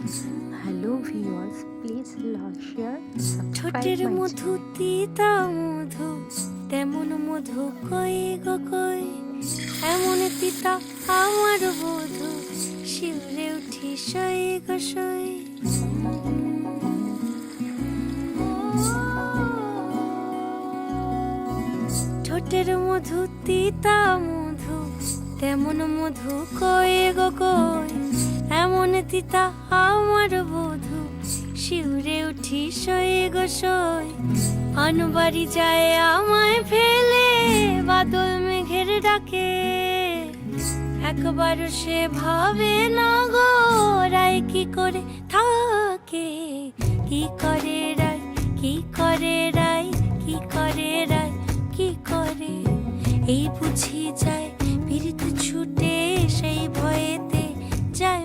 Hello viewers, please like, share, subscribe ঠোঁটের my Madhu channel. তিতা মধু তেমন মধু কই গো কই এমন তিতা আমার বধু শিউরে উঠি সই গো সই ঠোঁটের মধু তিতা মধু তেমন মধু কই গো কই এমন তিতা আমার বধু শিউরে উঠি সই গো সই আনবাড়ি যায় আমায় ফেলে বাদল মেঘের ডাকে একবার সে ভাবে না গো রায় কি করে থাকে কি করে রায় কি করে রায় কি করে রায় কি করে এই বুঝি যায় পীড়িত ছুটে সেই ভয়েতে যায়